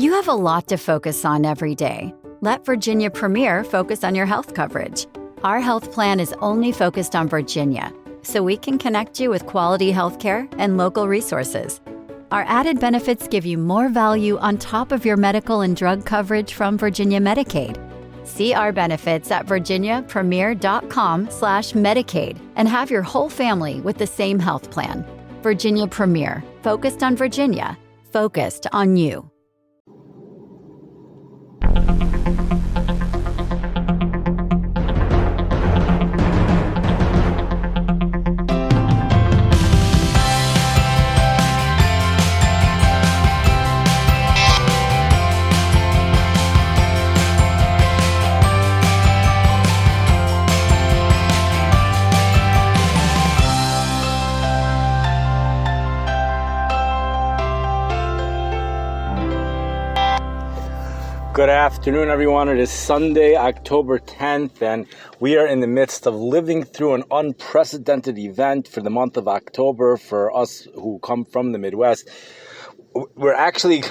You have a lot to focus on every day. Let Virginia Premier focus on your health coverage. Our health plan is only focused on Virginia, so we can connect you with quality healthcare and local resources. Our added benefits give you more value on top of your medical and drug coverage from Virginia Medicaid. See our benefits at virginiapremier.com/Medicaid and have your whole family with the same health plan. Virginia Premier, focused on Virginia, focused on you. Good afternoon, everyone. It is Sunday, October 10th, and we are in the midst of living through an unprecedented event for the month of October for us who come from the Midwest. We're actually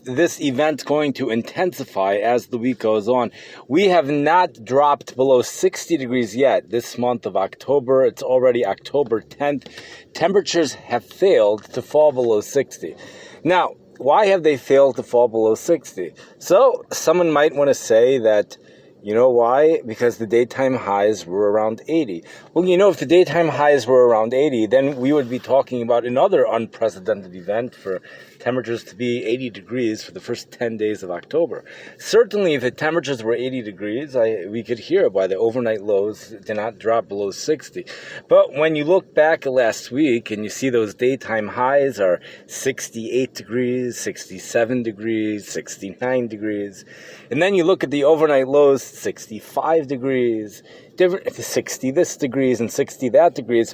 this event going to intensify as the week goes on. We have not dropped below 60 degrees yet this month of October. It's already October 10th. Temperatures have failed to fall below 60. Now, why have they failed to fall below 60? So someone might want to say that, you know why? Because the daytime highs were around 80. Well, if the daytime highs were around 80, then we would be talking about another unprecedented event for temperatures to be 80 degrees for the first 10 days of October. Certainly, if the temperatures were 80 degrees, we could hear why the overnight lows did not drop below 60. But when you look back at last week and you see those daytime highs are 68 degrees, 67 degrees, 69 degrees, and then you look at the overnight lows, 65 degrees, 60 this degrees and 60 that degrees,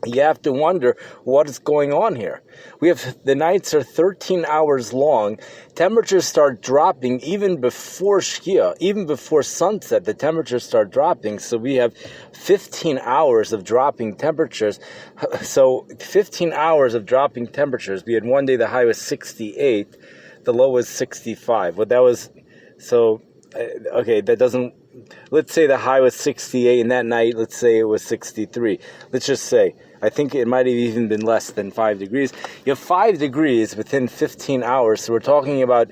you have to wonder what is going on here. The nights are 13 hours long. Temperatures start dropping even before Shkia, even before sunset, the temperatures start dropping. So we have 15 hours of dropping temperatures. So 15 hours of dropping temperatures. We had one day the high was 68, the low was 65. Well, that was, that doesn't, let's say the high was 68 and that night, let's say it was 63. Let's just say, I think it might have even been less than 5 degrees. You have 5 degrees within 15 hours. So we're talking about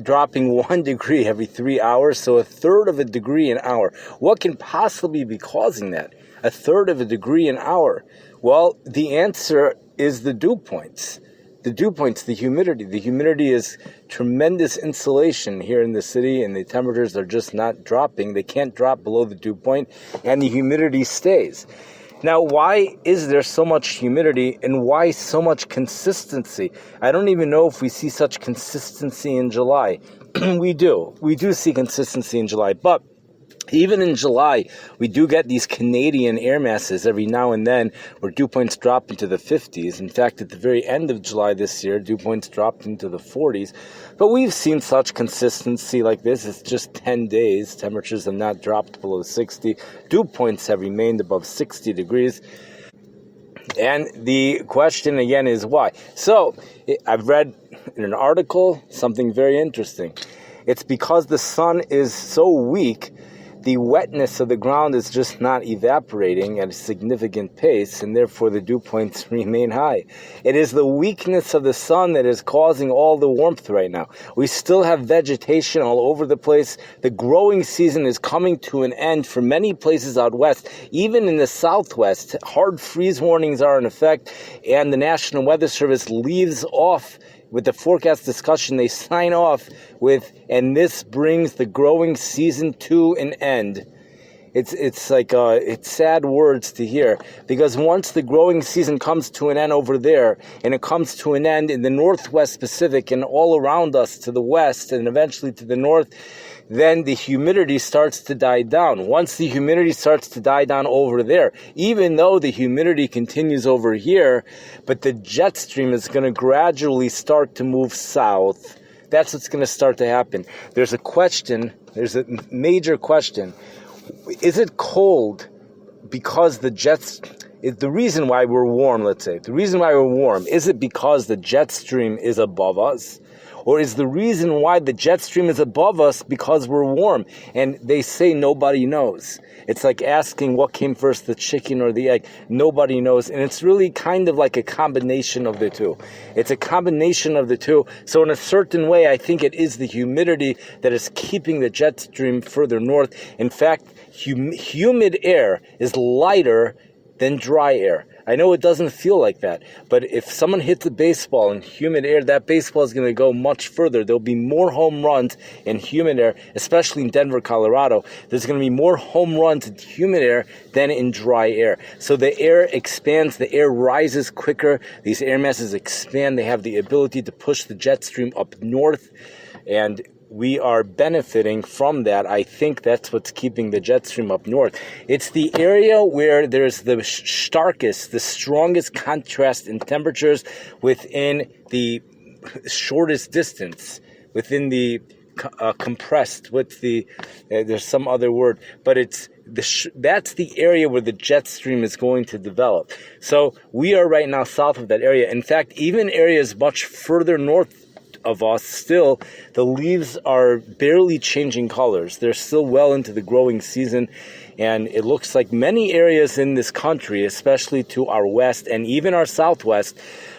dropping 1 degree every 3 hours. So a third of a degree an hour. What can possibly be causing that? A third of a degree an hour. Well, the answer is the dew points. The dew points, the humidity. The humidity is tremendous insulation here in the city, and the temperatures are just not dropping. They can't drop below the dew point, and the humidity stays. Now, why is there so much humidity, and why so much consistency? I don't even know if we see such consistency in July. We do. We do see consistency in July, but even in July, we do get these Canadian air masses every now and then where dew points drop into the 50s. In fact, at the very end of July this year, dew points dropped into the 40s. But we've seen such consistency like this. It's just 10 days. Temperatures have not dropped below 60. Dew points have remained above 60 degrees. And the question again is why? So I've read in an article something very interesting. It's because the sun is so weak, the wetness of the ground is just not evaporating at a significant pace, and therefore the dew points remain high. It is the weakness of the sun that is causing all the warmth right now. We still have vegetation all over the place. The growing season is coming to an end for many places out west. Even in the southwest, hard freeze warnings are in effect, and the National Weather Service leaves off with the forecast discussion. They sign off with, and this brings the growing season to an end. It's sad words to hear, because once the growing season comes to an end over there, and it comes to an end in the Northwest Pacific and all around us to the west and eventually to the north, then the humidity starts to die down. Once the humidity starts to die down over there, even though the humidity continues over here, but the jet stream is going to gradually start to move south. That's what's going to start to happen. There's a major question. Is it cold because the reason why we're warm, let's say, is it because the jet stream is above us? Or is the reason why the jet stream is above us because we're warm? And they say nobody knows. It's like asking what came first, the chicken or the egg. Nobody knows. And it's really kind of like a combination of the two. It's a combination of the two. So in a certain way, I think it is the humidity that is keeping the jet stream further north. In fact, humid air is lighter than dry air. I know it doesn't feel like that, but if someone hits a baseball in humid air, that baseball is going to go much further. There'll be more home runs in humid air, especially in Denver, Colorado. There's going to be more home runs in humid air than in dry air. So the air expands, the air rises quicker, these air masses expand, they have the ability to push the jet stream up north, and we are benefiting from that. I think that's what's keeping the jet stream up north. It's the area where there's the starkest, the strongest contrast in temperatures within the shortest distance, within the compressed, there's some other word, but that's the area where the jet stream is going to develop. So we are right now south of that area. In fact, even areas much further north of us, still the leaves are barely changing colors. They're still well into the growing season, and it looks like many areas in this country, especially to our west and even our southwest,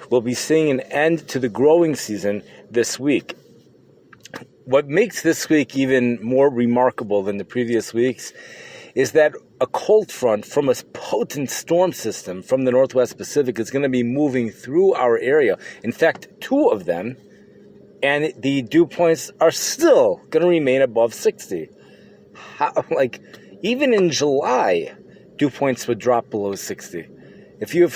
will be seeing an end to the growing season this week. What makes this week even more remarkable than the previous weeks is that a cold front from a potent storm system from the Northwest Pacific is going to be moving through our area. In fact, two of them, and the dew points are still going to remain above 60. Even in July, dew points would drop below 60. If you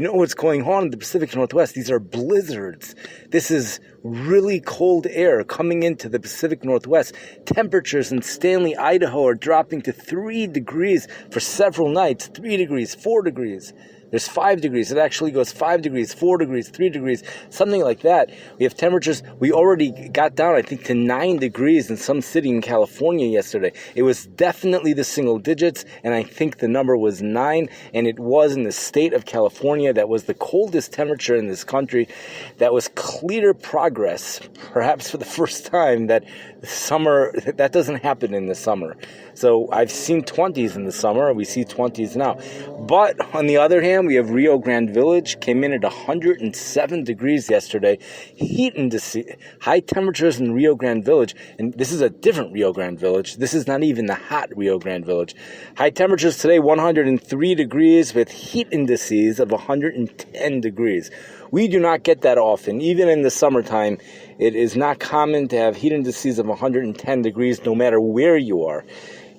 know what's going on in the Pacific Northwest, these are blizzards. This is really cold air coming into the Pacific Northwest. Temperatures in Stanley, Idaho are dropping to 3 degrees for several nights. 3 degrees, 4 degrees. There's 5 degrees. It actually goes 5 degrees, 4 degrees, 3 degrees, something like that. We have temperatures. We already got down, I think, to 9 degrees in some city in California yesterday. It was definitely the single digits, and I think the number was 9, and it was in the state of California. That was the coldest temperature in this country. That was clear progress, perhaps for the first time, that that doesn't happen in the summer. So I've seen 20s in the summer. We see 20s now. But on the other hand, we have Rio Grand Village came in at 107 degrees yesterday. Heat indices, high temperatures in Rio Grand Village, and this is a different Rio Grand Village. This is not even the hot Rio Grande Village. High temperatures today, 103 degrees with heat indices of 110 degrees. We do not get that often. Even in the summertime, it is not common to have heat indices of 110 degrees no matter where you are.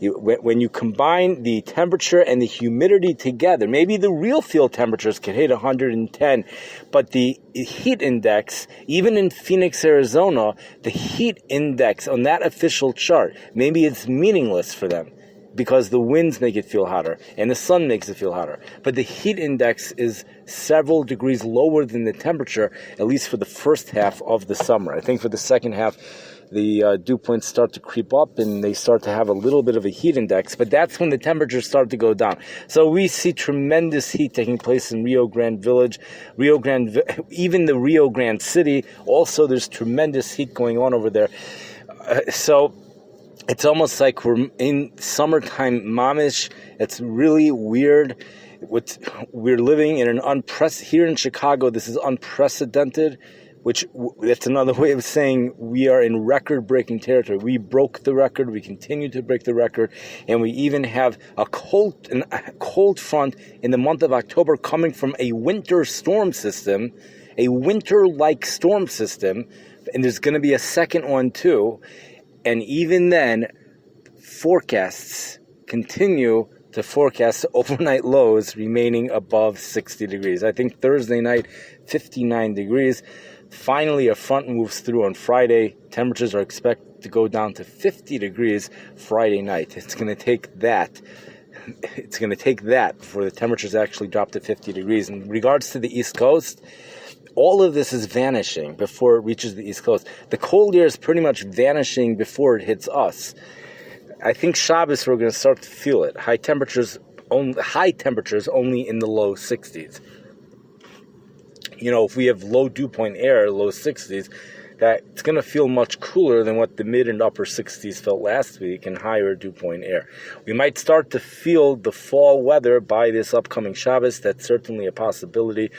When you combine the temperature and the humidity together, maybe the real field temperatures can hit 110, but the heat index, even in Phoenix, Arizona, the heat index on that official chart, maybe it's meaningless for them because the winds make it feel hotter and the sun makes it feel hotter. But the heat index is several degrees lower than the temperature, at least for the first half of the summer. I think for the second half, the dew points start to creep up and they start to have a little bit of a heat index, but that's when the temperatures start to go down. So we see tremendous heat taking place in Rio Grand Village, even the Rio Grande City. Also, there's tremendous heat going on over there. So it's almost like we're in summertime mamish. It's really weird. We're living in here in Chicago, this is unprecedented, which that's another way of saying we are in record-breaking territory. We broke the record, we continue to break the record, and we even have a cold front in the month of October coming from a winter storm system, a winter-like storm system, and there's going to be a second one too. And even then, forecasts continue to forecast overnight lows remaining above 60 degrees. I think Thursday night, 59 degrees. Finally, a front moves through on Friday. Temperatures are expected to go down to 50 degrees Friday night. It's going to take that before the temperatures actually drop to 50 degrees. In regards to the East Coast, all of this is vanishing before it reaches the East Coast. The cold air is pretty much vanishing before it hits us. I think Shabbos we're going to start to feel it. High temperatures only in the low 60s. if we have low dew point air, low 60s, that it's going to feel much cooler than what the mid and upper 60s felt last week and higher dew point air. We might start to feel the fall weather by this upcoming Shabbos. That's certainly a possibility.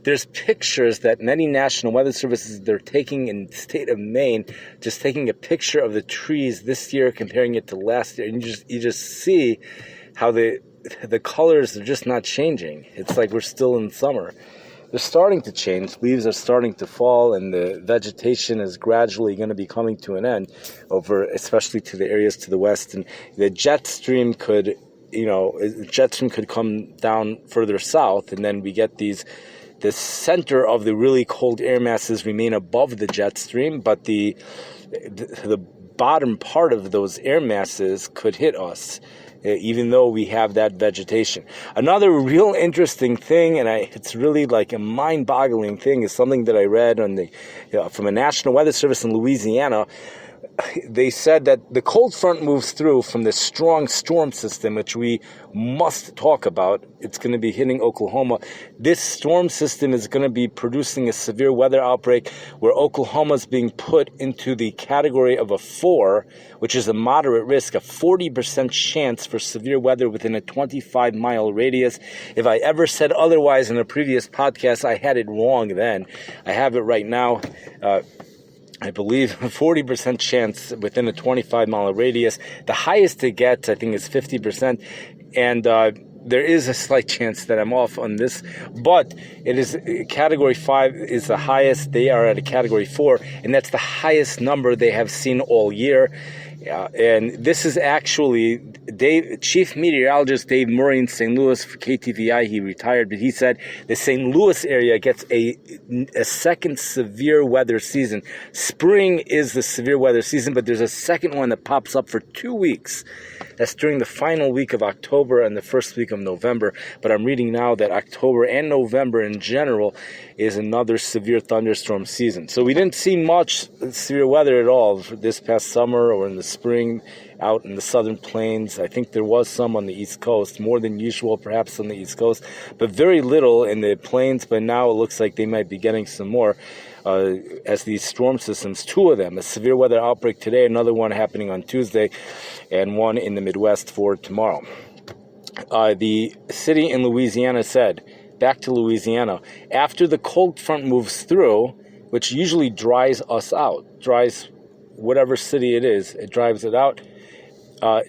There's pictures that many national weather services, they're taking in the state of Maine, just taking a picture of the trees this year, comparing it to last year, and you just see how the colors are just not changing. It's like we're still in summer. They're starting to change. Leaves are starting to fall, and the vegetation is gradually going to be coming to an end, especially to the areas to the west. And the jet stream could come down further south, and then we get the center of the really cold air masses remain above the jet stream, but the bottom part of those air masses could hit us, even though we have that vegetation. Another real interesting thing, and it's really like a mind-boggling thing, is something that I read from a National Weather Service in Louisiana. They said that the cold front moves through from this strong storm system, which we must talk about. It's going to be hitting Oklahoma. This storm system is going to be producing a severe weather outbreak where Oklahoma is being put into the category of a 4, which is a moderate risk, a 40% chance for severe weather within a 25-mile radius. If I ever said otherwise in a previous podcast, I had it wrong then. I have it right now. I believe 40% chance within a 25-mile radius. The highest it gets, I think, is 50%. And there is a slight chance that I'm off on this. But it is Category 5 is the highest. They are at a Category 4. And that's the highest number they have seen all year. And this is actually Chief Meteorologist Dave Murray in St. Louis for KTVI. He retired, but he said the St. Louis area gets a second severe weather season. Spring is the severe weather season, but there's a second one that pops up for 2 weeks. That's during the final week of October and the first week of November. But I'm reading now that October and November in general is another severe thunderstorm season. So we didn't see much severe weather at all this past summer or in the spring out in the southern plains. I think there was some on the East Coast, more than usual perhaps on the East Coast, but very little in the plains. But now it looks like they might be getting some more. As these storm systems, 2 of them, a severe weather outbreak today, another one happening on Tuesday, and one in the Midwest for tomorrow. The city in Louisiana said, back to Louisiana, after the cold front moves through, which usually dries us out, dries whatever city it is, it drives it out,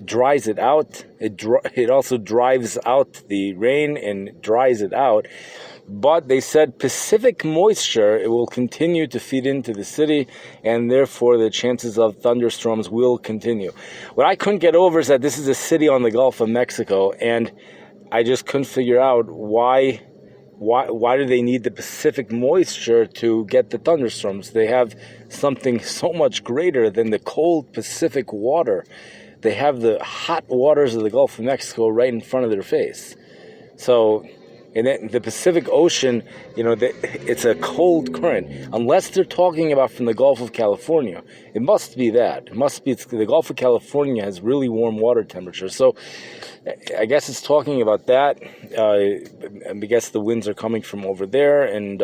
dries it out, it also drives out the rain and dries it out. But they said Pacific moisture, it will continue to feed into the city, and therefore the chances of thunderstorms will continue. What I couldn't get over is that this is a city on the Gulf of Mexico, and I just couldn't figure out why do they need the Pacific moisture to get the thunderstorms? They have something so much greater than the cold Pacific water. They have the hot waters of the Gulf of Mexico right in front of their face. So, and then the Pacific Ocean, it's a cold current. Unless they're talking about from the Gulf of California, it must be that. It must be the Gulf of California has really warm water temperatures. So I guess it's talking about that. I guess the winds are coming from over there, and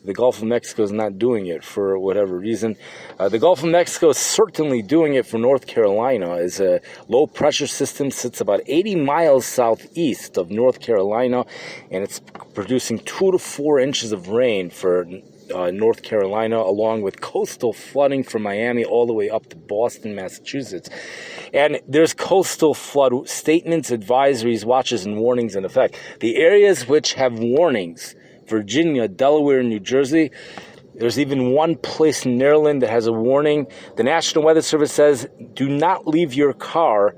the Gulf of Mexico is not doing it for whatever reason. The Gulf of Mexico is certainly doing it for North Carolina, as a low-pressure system sits about 80 miles southeast of North Carolina, and it's producing 2 to 4 inches of rain for North Carolina, along with coastal flooding from Miami all the way up to Boston, Massachusetts. And there's coastal flood statements, advisories, watches, and warnings in effect. The areas which have warnings, Virginia, Delaware, and New Jersey. There's even one place in Maryland that has a warning. The National Weather Service says, do not leave your car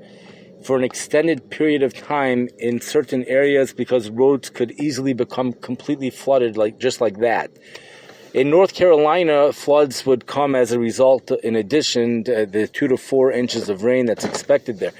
for an extended period of time in certain areas because roads could easily become completely flooded just like that. In North Carolina, floods would come as a result, in addition to the 2 to 4 inches of rain that's expected there.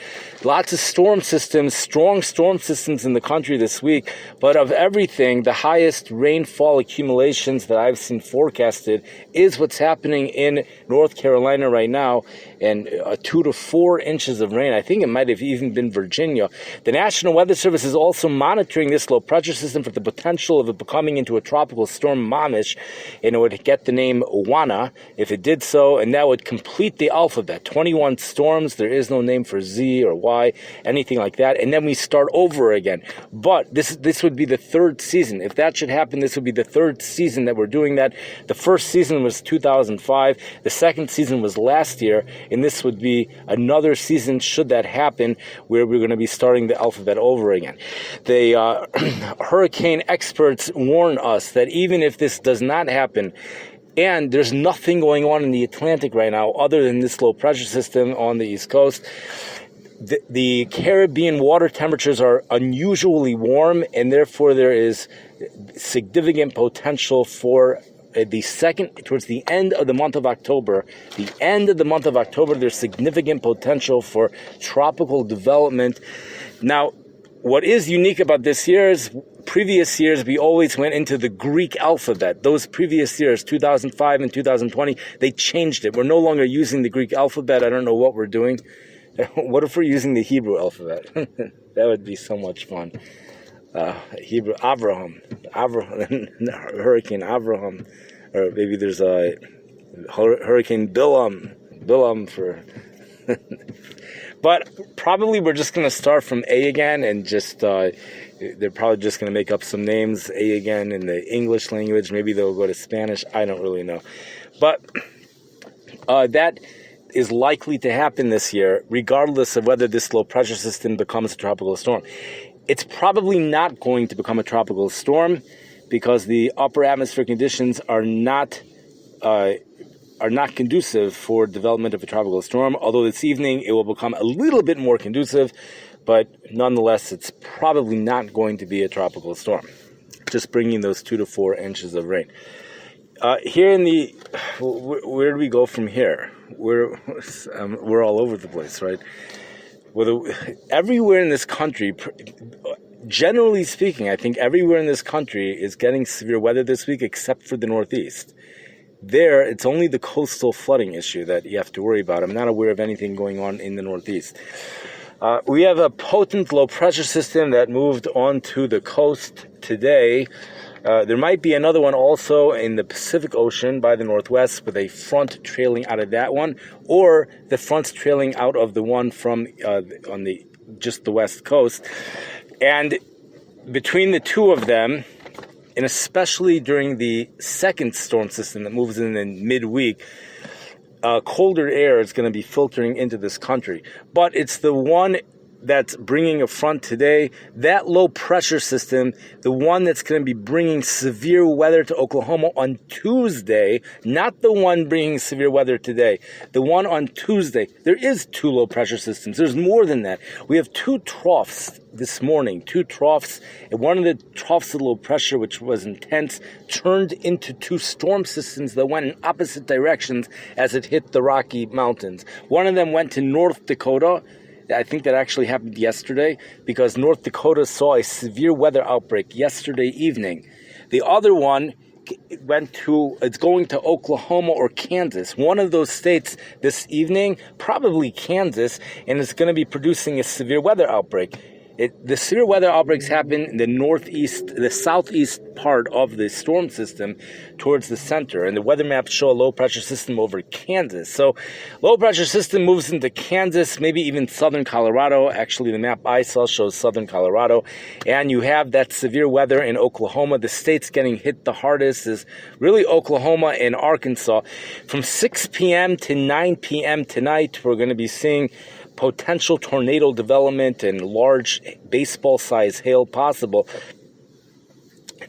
Lots of storm systems, strong storm systems in the country this week. But of everything, the highest rainfall accumulations that I've seen forecasted is what's happening in North Carolina right now, and 2 to 4 inches of rain. I think it might have even been Virginia. The National Weather Service is also monitoring this low pressure system for the potential of it becoming into a tropical storm mamish, and it would get the name Wana if it did so, and that would complete the alphabet. 21 storms. There is no name for Z or Y, anything like that, and then we start over again. But this would be the third season. If that should happen, this would be the third season that we're doing that. The first season was 2005. The second season was last year, and this would be another season should that happen, where we're going to be starting the alphabet over again. The hurricane experts warn us that even if this does not happen, and there's nothing going on in the Atlantic right now other than this low pressure system on the East Coast, the Caribbean water temperatures are unusually warm, and therefore there is significant potential for towards the end of the month of October. There's significant potential for tropical development. Now, what is unique about this year is previous years we always went into the Greek alphabet. Those previous years, 2005 and 2020, they changed it. We're no longer using the Greek alphabet. I don't know what we're doing. What if we're using the Hebrew alphabet? That would be so much fun. Hebrew, Hurricane Avraham, or maybe there's a Hurricane Bilam for. But probably we're just going to start from A again, and just they're probably just going to make up some names A again in the English language. Maybe they'll go to Spanish. I don't really know, but that is likely to happen this year, regardless of whether this low pressure system becomes a tropical storm. It's probably not going to become a tropical storm because the upper atmospheric conditions are not conducive for development of a tropical storm. Although this evening it will become a little bit more conducive, but nonetheless, it's probably not going to be a tropical storm. Just bringing those 2 to 4 inches of rain. Here in the, where do we go from here? We're all over the place, right? Everywhere in this country, generally speaking, I think everywhere in this country is getting severe weather this week, except for the Northeast. There, it's only the coastal flooding issue that you have to worry about. I'm not aware of anything going on in the Northeast. We have a potent low pressure system that moved onto the coast today. There might be another one also in the Pacific Ocean by the northwest, with a front trailing out of that one, or the fronts trailing out of the one from on the just the west coast. And between the two of them, and especially during the second storm system that moves in midweek, colder air is going to be filtering into this country. But it's the one that's bringing a front today, that low pressure system, the one that's going to be bringing severe weather to Oklahoma on Tuesday, not the one bringing severe weather today, the one on Tuesday. There is 2 low pressure systems. There's more than that. We have 2 troughs this morning, 2 troughs, and one of the troughs of low pressure, which was intense, turned into 2 storm systems that went in opposite directions as it hit the Rocky Mountains. One of them went to North Dakota. I think that actually happened yesterday because North Dakota saw a severe weather outbreak yesterday evening. The other one it's going to Oklahoma or Kansas, one of those states this evening, probably Kansas, and it's going to be producing a severe weather outbreak. The severe weather outbreaks happen in the southeast part of the storm system towards the center, and the weather maps show a low pressure system over Kansas. So low pressure system moves into Kansas, maybe even southern Colorado. Actually, the map I saw shows southern Colorado, and you have that severe weather in Oklahoma. The states getting hit the hardest is really Oklahoma and Arkansas. From 6 p.m. to 9 p.m. tonight, we're going to be seeing potential tornado development and large baseball-sized hail possible.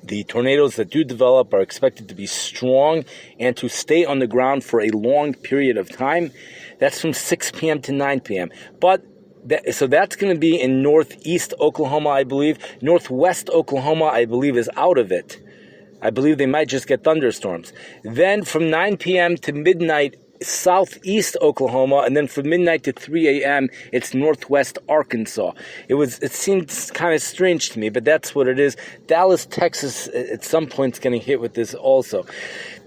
The tornadoes that do develop are expected to be strong and to stay on the ground for a long period of time. That's from 6 p.m. to 9 p.m. So that's going to be in northeast Oklahoma, I believe. Northwest Oklahoma, I believe, is out of it. I believe they might just get thunderstorms. Then from 9 p.m. to midnight southeast Oklahoma, and then from midnight to 3 a.m., it's northwest Arkansas. It seems kind of strange to me, but that's what it is. Dallas, Texas, at some point is getting hit with this also.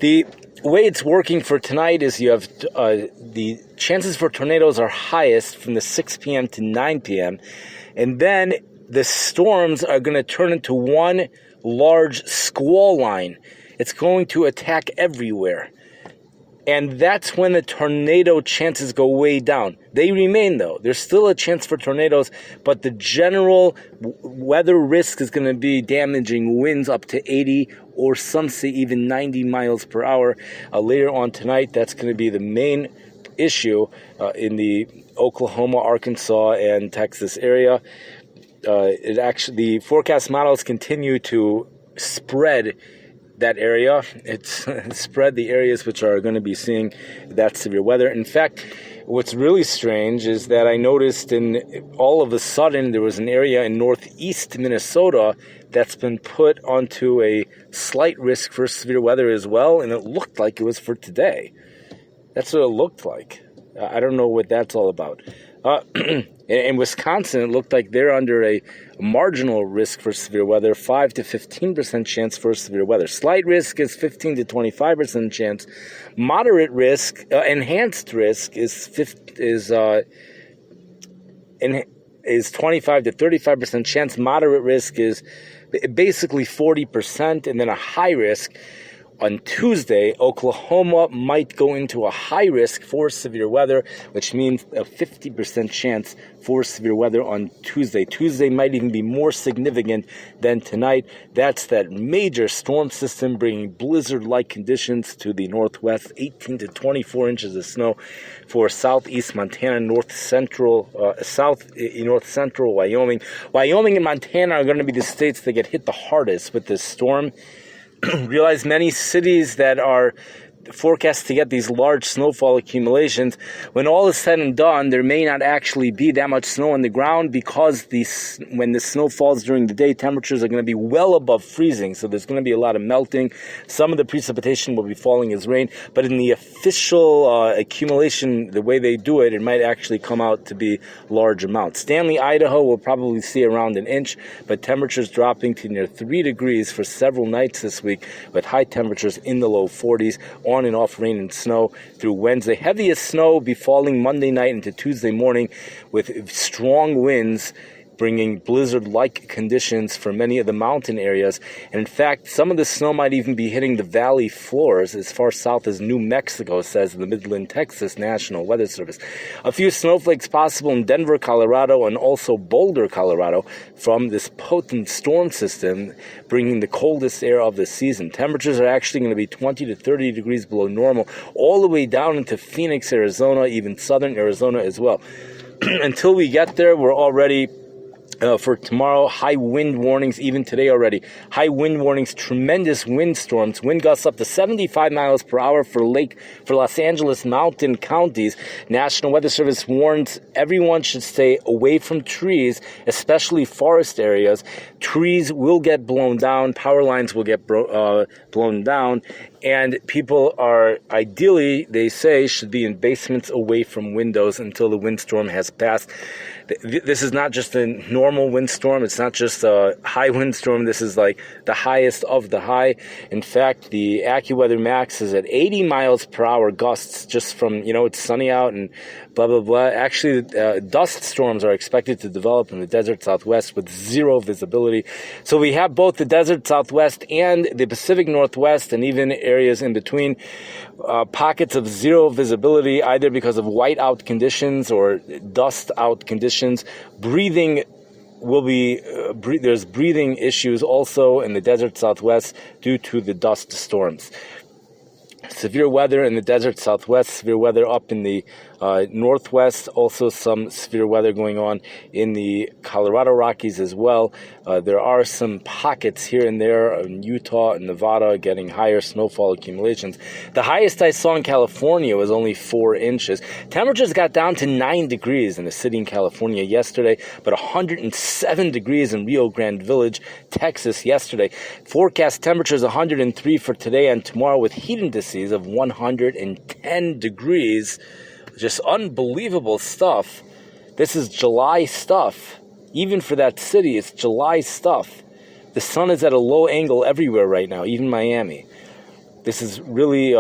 The way it's working for tonight is you have the chances for tornadoes are highest from the 6 p.m. to 9 p.m., and then the storms are going to turn into one large squall line. It's going to attack everywhere. And that's when the tornado chances go way down. They remain, though. There's still a chance for tornadoes, but the general weather risk is going to be damaging winds up to 80 or some say even 90 miles per hour. Later on tonight, that's going to be the main issue in the Oklahoma, Arkansas, and Texas area. The forecast models continue to spread that area. It's spread the areas which are going to be seeing that severe weather. In fact, what's really strange is that I noticed all of a sudden there was an area in northeast Minnesota that's been put onto a slight risk for severe weather as well, and it looked like it was for today. That's what it looked like. I don't know what that's all about. In Wisconsin, it looked like they're under a marginal risk for severe weather, 5 to 15% chance for severe weather. Slight risk is 15 to 25% chance. Moderate risk, enhanced risk is 25 to 35% chance. Moderate risk is basically 40%, and then a high risk. On Tuesday, Oklahoma might go into a high risk for severe weather, which means a 50% chance for severe weather on Tuesday. Tuesday might even be more significant than tonight. That's that major storm system bringing blizzard-like conditions to the northwest, 18 to 24 inches of snow for southeast Montana, north central Wyoming. Wyoming and Montana are going to be the states that get hit the hardest with this storm. Realize many cities that are forecast to get these large snowfall accumulations, when all is said and done, there may not actually be that much snow on the ground because when the snow falls during the day, temperatures are going to be well above freezing. So there's going to be a lot of melting. Some of the precipitation will be falling as rain, but in the official accumulation, the way they do it, it might actually come out to be large amounts. Stanley, Idaho will probably see around an inch, but temperatures dropping to near 3 degrees for several nights this week, with high temperatures in the low 40s. On and off rain and snow through Wednesday. Heaviest snow will be falling Monday night into Tuesday morning, with strong winds bringing blizzard-like conditions for many of the mountain areas. And in fact, some of the snow might even be hitting the valley floors as far south as New Mexico, says the Midland, Texas National Weather Service. A few snowflakes possible in Denver, Colorado, and also Boulder, Colorado, from this potent storm system bringing the coldest air of the season. Temperatures are actually going to be 20 to 30 degrees below normal, all the way down into Phoenix, Arizona, even southern Arizona as well. Until we get there, we're already for tomorrow, high wind warnings, even today already. High wind warnings, tremendous windstorms, wind gusts up to 75 miles per hour for Los Angeles mountain counties. National Weather Service warns everyone should stay away from trees, especially forest areas. Trees will get blown down, power lines will get blown down, and people are, ideally, they say, should be in basements away from windows until the windstorm has passed. This is not just a normal windstorm. It's not just a high windstorm. This is like the highest of the high. In fact, the AccuWeather Max is at 80 miles per hour gusts just from, it's sunny out and blah, blah, blah. Actually, dust storms are expected to develop in the desert Southwest with zero visibility. So we have both the desert Southwest and the Pacific Northwest and even areas in between, pockets of zero visibility, either because of whiteout conditions or dust out conditions. Breathing will be, there's breathing issues also in the desert Southwest due to the dust storms. Severe weather in the desert Southwest, severe weather up in the Northwest, also some severe weather going on in the Colorado Rockies as well. There are some pockets here and there in Utah and Nevada getting higher snowfall accumulations. The highest I saw in California was only 4 inches. Temperatures got down to 9 degrees in the city in California yesterday, but 107 degrees in Rio Grand Village, Texas yesterday. Forecast temperatures 103 for today and tomorrow with heat indices indices of 110 degrees. Just unbelievable stuff. This is July stuff. Even for that city, it's July stuff. The sun is at a low angle everywhere right now, even Miami. This is really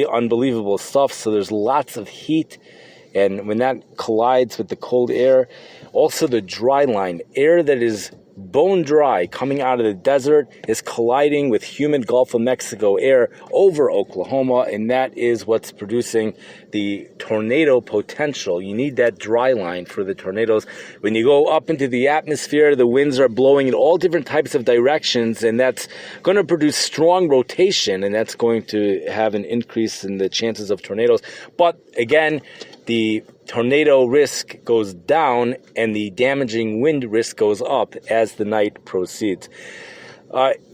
unbelievable stuff. So there's lots of heat, and when that collides with the cold air, also the dry line, air that is bone dry coming out of the desert is colliding with humid Gulf of Mexico air over Oklahoma, and that is what's producing the tornado potential. You need that dry line for the tornadoes. When you go up into the atmosphere, the winds are blowing in all different types of directions, and that's going to produce strong rotation, and that's going to have an increase in the chances of tornadoes. But again, the tornado risk goes down and the damaging wind risk goes up as the night proceeds.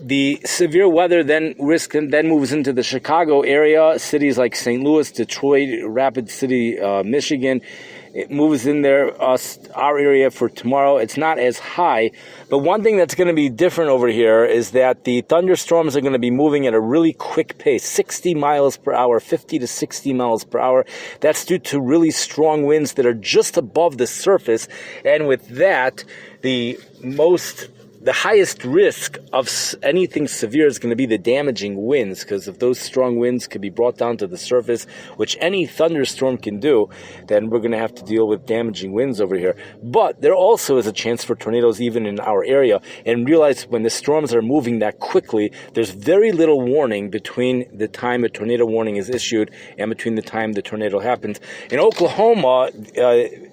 The severe weather risk moves into the Chicago area, cities like St. Louis, Detroit, Rapid City, Michigan. It moves in there, our area for tomorrow. It's not as high, but one thing that's going to be different over here is that the thunderstorms are going to be moving at a really quick pace, 60 miles per hour, 50 to 60 miles per hour. That's due to really strong winds that are just above the surface, and with that, the highest risk of anything severe is going to be the damaging winds, because if those strong winds could be brought down to the surface, which any thunderstorm can do, then we're going to have to deal with damaging winds over here. But there also is a chance for tornadoes even in our area. And realize when the storms are moving that quickly, there's very little warning between the time a tornado warning is issued and between the time the tornado happens. In Oklahoma,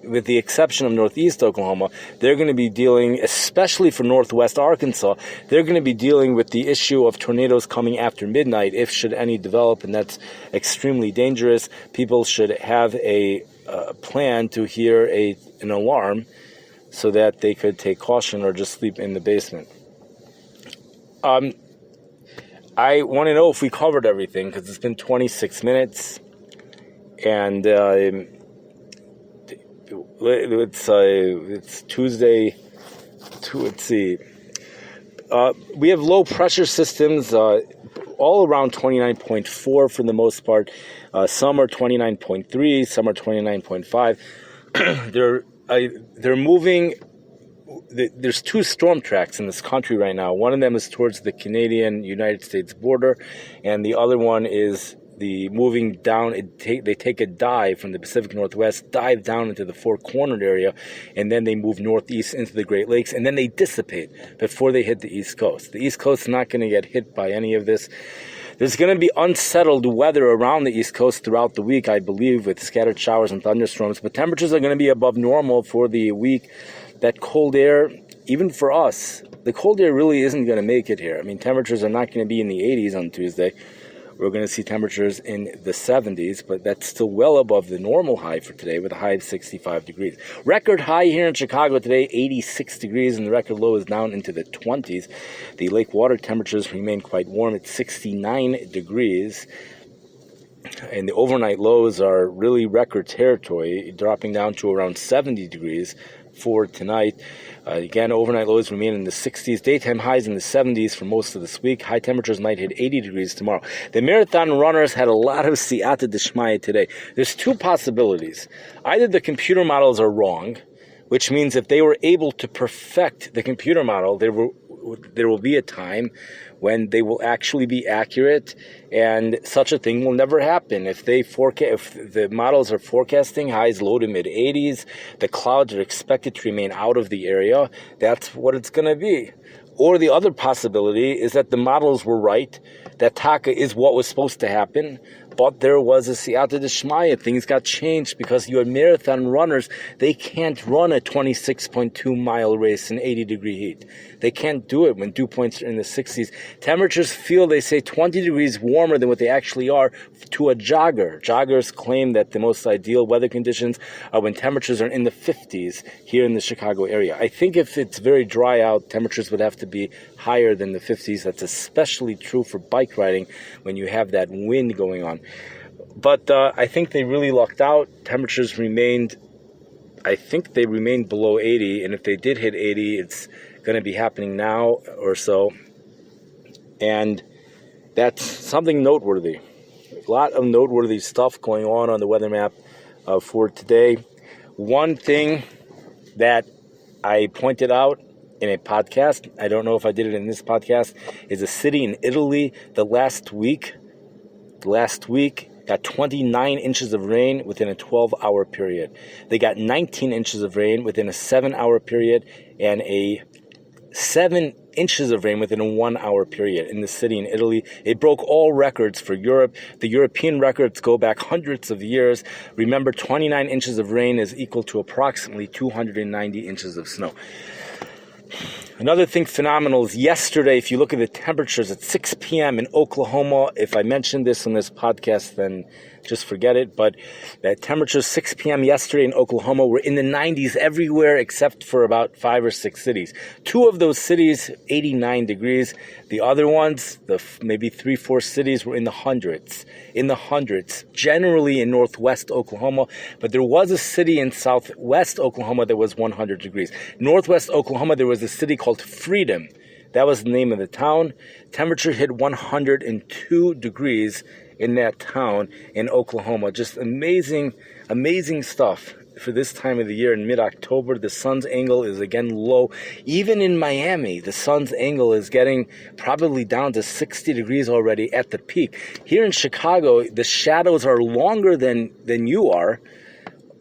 with the exception of northeast Oklahoma, they're going to be dealing, especially for northwest Arkansas, they're going to be dealing with the issue of tornadoes coming after midnight, if should any develop, and that's extremely dangerous. People should have a plan to hear an alarm so that they could take caution or just sleep in the basement. I want to know if we covered everything, because it's been 26 minutes, and it's Tuesday. Let's see. We have low pressure systems all around 29.4 for the most part. Some are 29.3, some are 29.5. They're moving. There's two storm tracks in this country right now. One of them is towards the Canadian-United States border, and the other one is the moving down. They take a dive from the Pacific Northwest, dive down into the four-cornered area, and then they move northeast into the Great Lakes, and then they dissipate before they hit the East Coast. The East Coast is not going to get hit by any of this. There's going to be unsettled weather around the East Coast throughout the week, I believe, with scattered showers and thunderstorms, but temperatures are going to be above normal for the week. That cold air, even for us, the cold air really isn't going to make it here. I mean, temperatures are not going to be in the 80s on Tuesday. We're going to see temperatures in the 70s, but that's still well above the normal high for today, with a high of 65 degrees. Record high here in Chicago today, 86 degrees, and the record low is down into the 20s. The lake water temperatures remain quite warm at 69 degrees. And the overnight lows are really record territory, dropping down to around 70 degrees for tonight. Again, overnight lows remain in the 60s. Daytime highs in the 70s for most of this week. High temperatures might hit 80 degrees tomorrow. The marathon runners had a lot of siyata deshmaya today. There's two possibilities. Either the computer models are wrong, which means if they were able to perfect the computer model, there will be a time when they will actually be accurate, and such a thing will never happen. If the models are forecasting highs low to mid 80s, the clouds are expected to remain out of the area, that's what it's going to be. Or the other possibility is that the models were right, that Taka is what was supposed to happen, but there was a siyata deshmaya. Things got changed because your marathon runners, they can't run a 26.2 mile race in 80 degree heat. They can't do it when dew points are in the 60s. Temperatures feel, they say, 20 degrees warmer than what they actually are to a jogger. Joggers claim that the most ideal weather conditions are when temperatures are in the 50s here in the Chicago area. I think if it's very dry out, temperatures would have to be higher than the 50s. That's especially true for bike riding when you have that wind going on. But I think they really lucked out. Temperatures remained below 80, and if they did hit 80, it's going to be happening now or so. And that's something noteworthy. A lot of noteworthy stuff going on the weather map for today. One thing that I pointed out in a podcast, I don't know if I did it in this podcast, is a city in Italy last week got 29 inches of rain within a 12-hour period. They got 19 inches of rain within a 7-hour period and a 7 inches of rain within a 1-hour period in the city in Italy. It broke all records for Europe. The European records go back hundreds of years. Remember, 29 inches of rain is equal to approximately 290 inches of snow. Another thing phenomenal is yesterday, if you look at the temperatures at 6 p.m. in Oklahoma, if I mentioned this on this podcast, then just forget it. But the temperatures 6 p.m. yesterday in Oklahoma were in the 90s everywhere except for about 5 or 6 cities. 2 of those cities, 89 degrees. The other ones, maybe 3-4 cities, were in the hundreds. Generally in northwest Oklahoma. But there was a city in southwest Oklahoma that was 100 degrees. Northwest Oklahoma, there was a city called Freedom. That was the name of the town. Temperature hit 102 degrees in that town in Oklahoma. Just amazing stuff for this time of the year in mid-October. The sun's angle is again low. Even in Miami, the sun's angle is getting probably down to 60 degrees already at the peak. Here in Chicago, the shadows are longer than you are,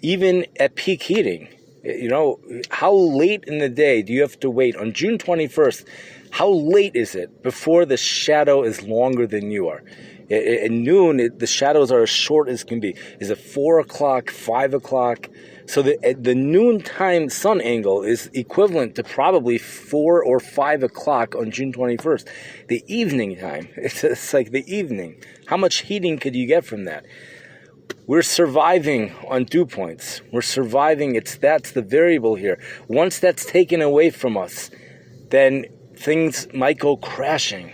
even at peak heating. You know, how late in the day do you have to wait? On June 21st, how late is it before the shadow is longer than you are? At noon, the shadows are as short as can be. Is it 4 o'clock, 5 o'clock? So the noontime sun angle is equivalent to probably 4 or 5 o'clock on June 21st. The evening time, it's like the evening. How much heating could you get from that? We're surviving on dew points. We're surviving. That's the variable here. Once that's taken away from us, then things might go crashing.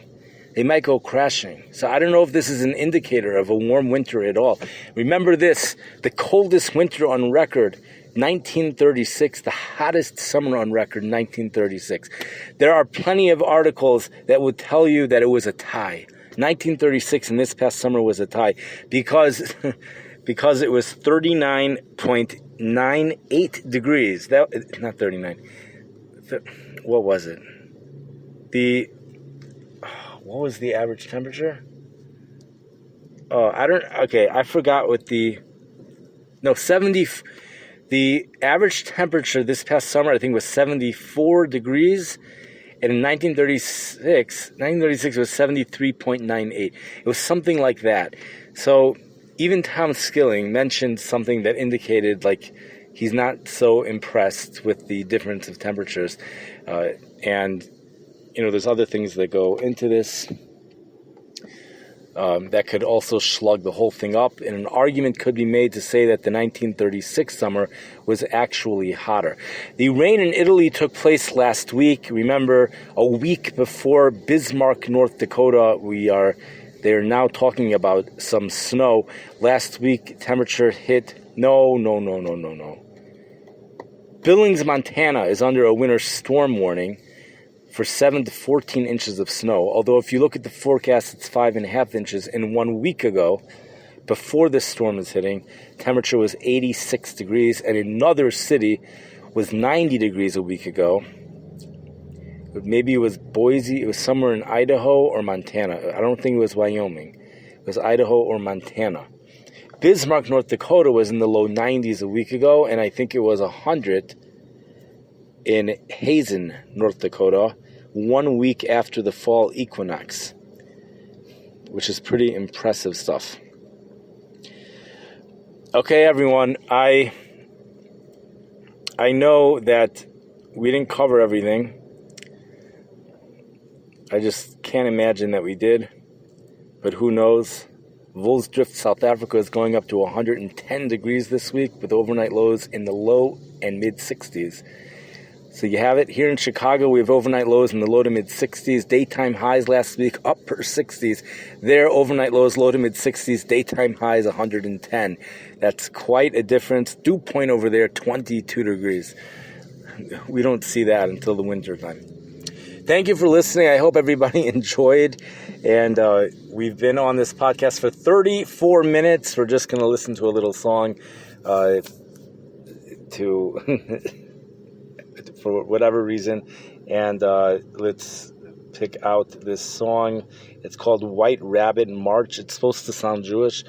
They might go crashing. So I don't know if this is an indicator of a warm winter at all. Remember this, the coldest winter on record, 1936, the hottest summer on record, 1936. There are plenty of articles that would tell you that it was a tie. 1936 and this past summer was a tie because it was 39.98 degrees. Not 39. What was it? What was the average temperature? I forgot what 70. The average temperature this past summer, I think, was 74 degrees. And in 1936 was 73.98. It was something like that. So even Tom Skilling mentioned something that indicated like he's not so impressed with the difference of temperatures. And you know, there's other things that go into this that could also slug the whole thing up. And an argument could be made to say that the 1936 summer was actually hotter. The rain in Italy took place last week. Remember, a week before Bismarck, North Dakota, they're now talking about some snow. Last week, temperature hit, no. Billings, Montana is under a winter storm warning for 7 to 14 inches of snow. Although if you look at the forecast, it's 5.5 inches. And 1 week ago, before this storm is hitting, temperature was 86 degrees. And another city was 90 degrees a week ago. Maybe it was Boise. It was somewhere in Idaho or Montana. I don't think it was Wyoming. It was Idaho or Montana. Bismarck, North Dakota was in the low 90s a week ago. And I think it was 100 in Hazen, North Dakota, 1 week after the fall equinox, which is pretty impressive stuff. Okay, everyone, I know that we didn't cover everything. I just can't imagine that we did, but who knows? Volsdrift, South Africa is going up to 110 degrees this week with overnight lows in the low and mid-60s. So you have it. Here in Chicago, we have overnight lows in the low to mid-60s. Daytime highs last week, upper 60s. There, overnight lows, low to mid-60s. Daytime highs, 110. That's quite a difference. Dew point over there, 22 degrees. We don't see that until the winter time. thank you for listening. I hope everybody enjoyed. And we've been on this podcast for 34 minutes. We're just going to listen to a little song for whatever reason. And let's pick out this song. It's called White Rabbit March. It's supposed to sound Jewish.